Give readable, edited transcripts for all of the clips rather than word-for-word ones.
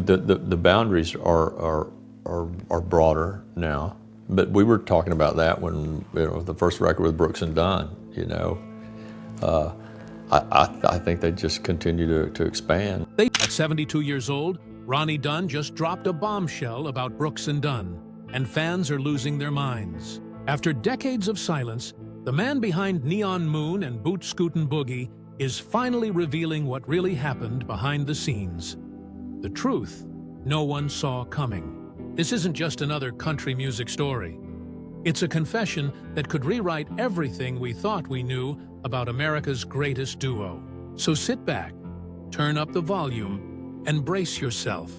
the boundaries are broader now. But we were talking about that when the first record with Brooks and Dunn. I think they just continue to expand. At 72 years old, Ronnie Dunn just dropped a bombshell about Brooks and Dunn, and fans are losing their minds. After decades of silence, the man behind Neon Moon and Boot Scootin' Boogie is finally revealing what really happened behind the scenes. The truth no one saw coming. This isn't just another country music story. It's a confession that could rewrite everything we thought we knew about America's greatest duo. So sit back, turn up the volume, and brace yourself.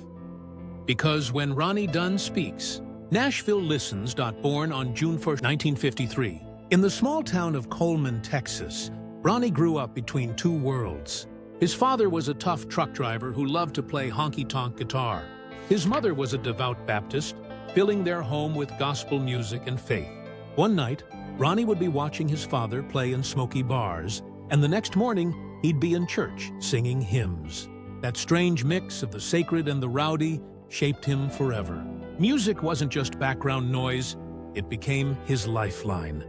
Because when Ronnie Dunn speaks, Nashville listens. Born on June 1st, 1953. In the small town of Coleman, Texas, Ronnie grew up between two worlds. His father was a tough truck driver who loved to play honky-tonk guitar. His mother was a devout Baptist, filling their home with gospel music and faith. One night, Ronnie would be watching his father play in smoky bars, and the next morning, he'd be in church singing hymns. That strange mix of the sacred and the rowdy shaped him forever. Music wasn't just background noise, it became his lifeline.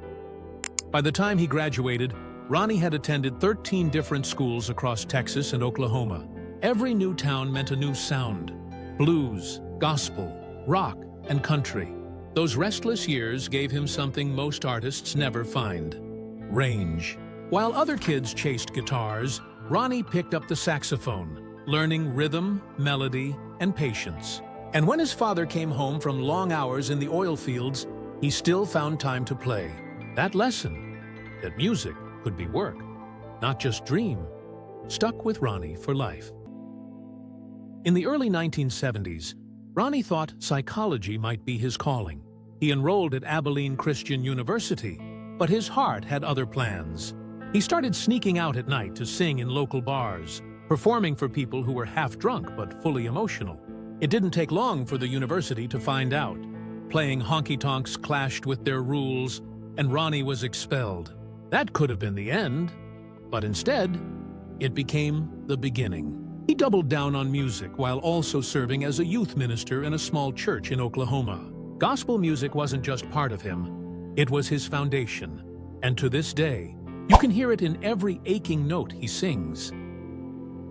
By the time he graduated, Ronnie had attended 13 different schools across Texas and Oklahoma. Every new town meant a new sound. Blues, gospel, rock, and country. Those restless years gave him something most artists never find: range. While other kids chased guitars, Ronnie picked up the saxophone, learning rhythm, melody, and patience. And when his father came home from long hours in the oil fields, he still found time to play. That lesson, that music could be work, not just dream, stuck with Ronnie for life. In the early 1970s, Ronnie thought psychology might be his calling. He enrolled at Abilene Christian University, but his heart had other plans. He started sneaking out at night to sing in local bars, performing for people who were half drunk but fully emotional. It didn't take long for the university to find out. Playing honky-tonks clashed with their rules, and Ronnie was expelled. That could have been the end, but instead, it became the beginning. He doubled down on music while also serving as a youth minister in a small church in Oklahoma. Gospel music wasn't just part of him, it was his foundation. And to this day, you can hear it in every aching note he sings.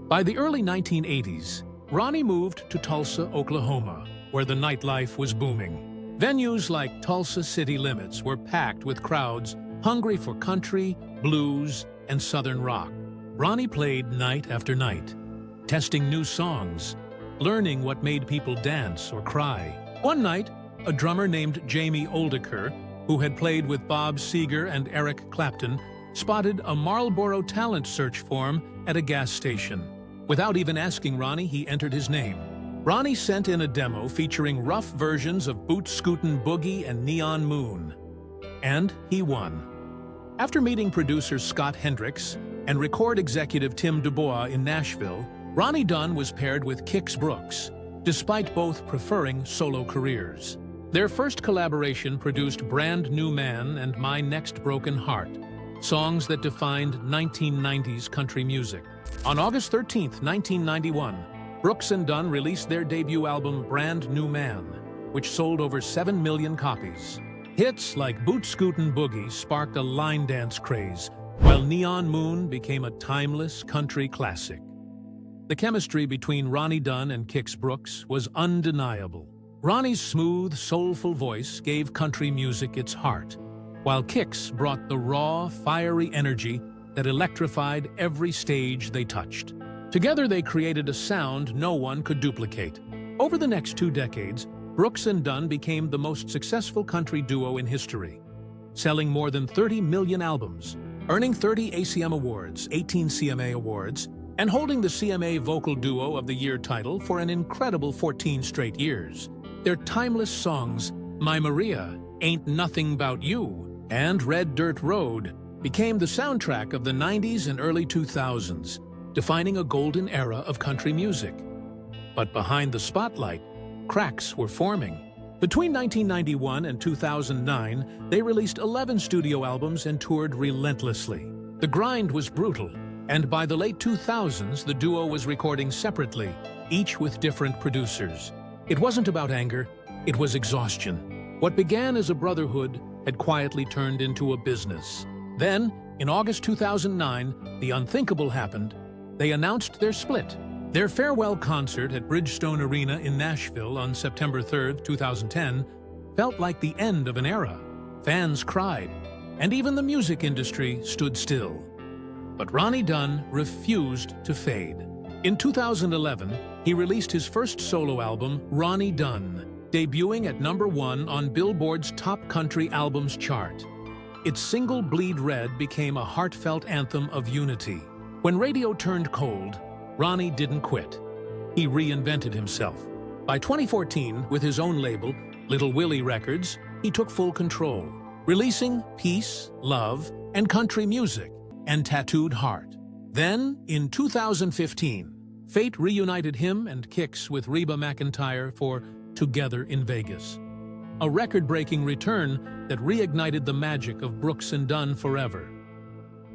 By the early 1980s, Ronnie moved to Tulsa, Oklahoma, where the nightlife was booming. Venues like Tulsa City Limits were packed with crowds hungry for country, blues, and southern rock. Ronnie played night after night, testing new songs, learning what made people dance or cry. One night, a drummer named Jamie Oldeker, who had played with Bob Seger and Eric Clapton, spotted a Marlboro talent search form at a gas station. Without even asking Ronnie, he entered his name. Ronnie sent in a demo featuring rough versions of Boot Scootin' Boogie and Neon Moon. And he won. After meeting producer Scott Hendricks and record executive Tim DuBois in Nashville, Ronnie Dunn was paired with Kix Brooks, despite both preferring solo careers. Their first collaboration produced Brand New Man and My Next Broken Heart, songs that defined 1990s country music. On August 13, 1991, Brooks and Dunn released their debut album Brand New Man, which sold over 7 million copies. Hits like Boot Scootin' Boogie sparked a line dance craze, while Neon Moon became a timeless country classic. The chemistry between Ronnie Dunn and Kix Brooks was undeniable. Ronnie's smooth, soulful voice gave country music its heart, while Kix brought the raw, fiery energy that electrified every stage they touched. Together they created a sound no one could duplicate. Over the next 2 decades, Brooks and Dunn became the most successful country duo in history, selling more than 30 million albums, earning 30 ACM Awards, 18 CMA Awards, and holding the CMA Vocal Duo of the Year title for an incredible 14 straight years. Their timeless songs, My Maria, Ain't Nothing 'Bout You, and Red Dirt Road, became the soundtrack of the 90s and early 2000s, defining a golden era of country music. But behind the spotlight, cracks were forming. Between 1991 and 2009, they released 11 studio albums and toured relentlessly. The grind was brutal, and by the late 2000s, the duo was recording separately, each with different producers. It wasn't about anger, it was exhaustion. What began as a brotherhood had quietly turned into a business. Then, in August 2009, the unthinkable happened. They announced their split. Their farewell concert at Bridgestone Arena in Nashville on September 3, 2010, felt like the end of an era. Fans cried, and even the music industry stood still. But Ronnie Dunn refused to fade. In 2011, he released his first solo album, Ronnie Dunn, debuting at #1 on Billboard's Top Country Albums chart. Its single Bleed Red became a heartfelt anthem of unity. When radio turned cold, Ronnie didn't quit. He reinvented himself. By 2014, with his own label, Little Willie Records, he took full control, releasing Peace, Love, and Country Music, and Tattooed Heart. Then, in 2015, fate reunited him and Kix with Reba McEntire for Together in Vegas, a record-breaking return that reignited the magic of Brooks and Dunn forever.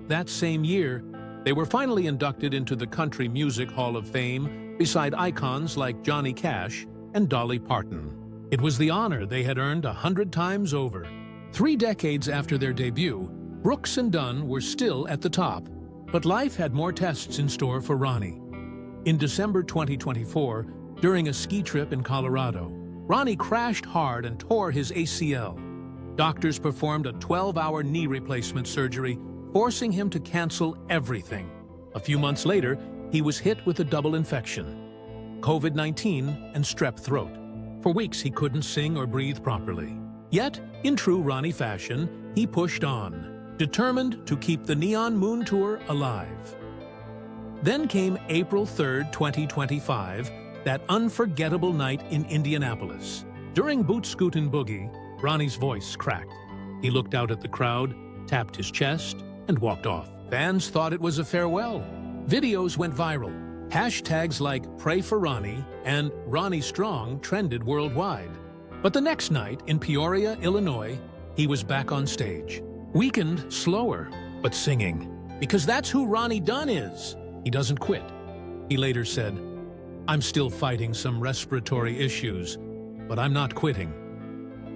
That same year, they were finally inducted into the Country Music Hall of Fame beside icons like Johnny Cash and Dolly Parton. It was the honor they had earned 100 times over. 3 decades after their debut, Brooks and Dunn were still at the top, but life had more tests in store for Ronnie. In December 2024, during a ski trip in Colorado, Ronnie crashed hard and tore his ACL. Doctors performed a 12-hour knee replacement surgery, forcing him to cancel everything. A few months later, he was hit with a double infection, COVID-19 and strep throat. For weeks, he couldn't sing or breathe properly. Yet, in true Ronnie fashion, he pushed on, determined to keep the Neon Moon Tour alive. Then came April 3, 2025, that unforgettable night in Indianapolis. During Boot Scootin' Boogie, Ronnie's voice cracked. He looked out at the crowd, tapped his chest, and walked off. Fans thought it was a farewell. Videos went viral. Hashtags like Pray for Ronnie and Ronnie Strong trended worldwide. But the next night in Peoria, Illinois, he was back on stage. Weakened, slower, but singing. Because that's who Ronnie Dunn is. He doesn't quit. He later said, "I'm still fighting some respiratory issues, but I'm not quitting."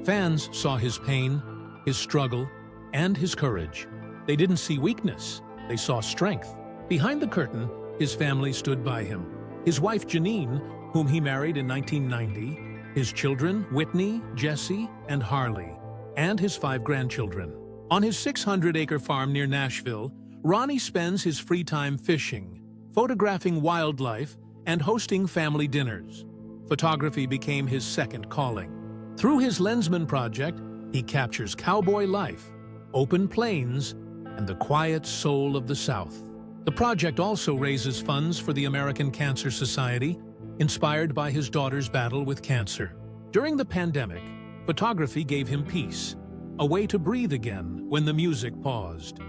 Fans saw his pain, his struggle, and his courage. They didn't see weakness, they saw strength. Behind the curtain, his family stood by him. His wife Janine, whom he married in 1990, his children Whitney, Jesse, and Harley, and his 5 grandchildren. On his 600-acre farm near Nashville, Ronnie spends his free time fishing, photographing wildlife, and hosting family dinners. Photography became his second calling. Through his Lensman project, he captures cowboy life, open plains, and the quiet soul of the South. The project also raises funds for the American Cancer Society, inspired by his daughter's battle with cancer. During the pandemic, photography gave him peace, a way to breathe again when the music paused.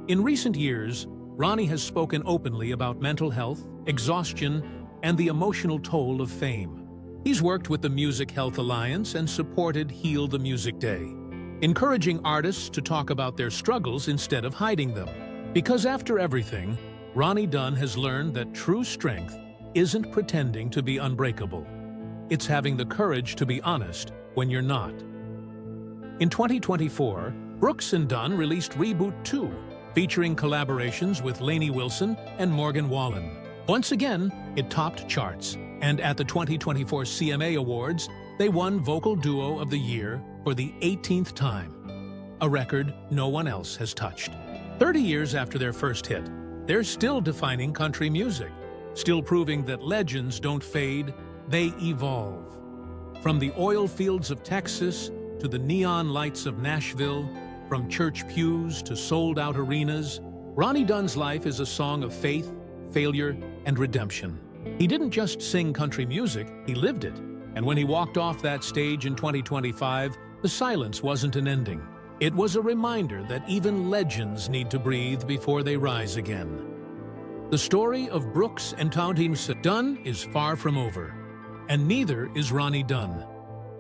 In recent years, Ronnie has spoken openly about mental health, exhaustion, and the emotional toll of fame. He's worked with the Music Health Alliance and supported Heal the Music Day, encouraging artists to talk about their struggles instead of hiding them. Because after everything, Ronnie Dunn has learned that true strength isn't pretending to be unbreakable. It's having the courage to be honest when you're not. In 2024, Brooks and Dunn released Reboot 2, featuring collaborations with Lainey Wilson and Morgan Wallen. Once again, it topped charts, and at the 2024 CMA Awards, they won Vocal Duo of the Year for the 18th time, a record no one else has touched. 30 years after their first hit, they're still defining country music, still proving that legends don't fade, they evolve. From the oil fields of Texas to the neon lights of Nashville, from church pews to sold-out arenas, Ronnie Dunn's life is a song of faith, failure, and redemption. He didn't just sing country music, he lived it. And when he walked off that stage in 2025, the silence wasn't an ending. It was a reminder that even legends need to breathe before they rise again. The story of Brooks and Dunn is far from over, and neither is Ronnie Dunn.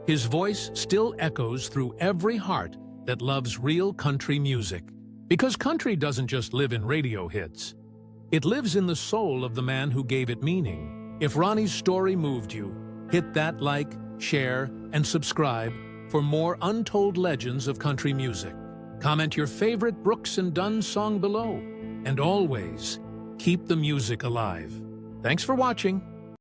His voice still echoes through every heart that loves real country music. Because country doesn't just live in radio hits. It lives in the soul of the man who gave it meaning, If Ronnie's story moved you, hit that like, share, and subscribe for more untold legends of country music. Comment your favorite Brooks and Dunn song below. And always, keep the music alive. Thanks for watching.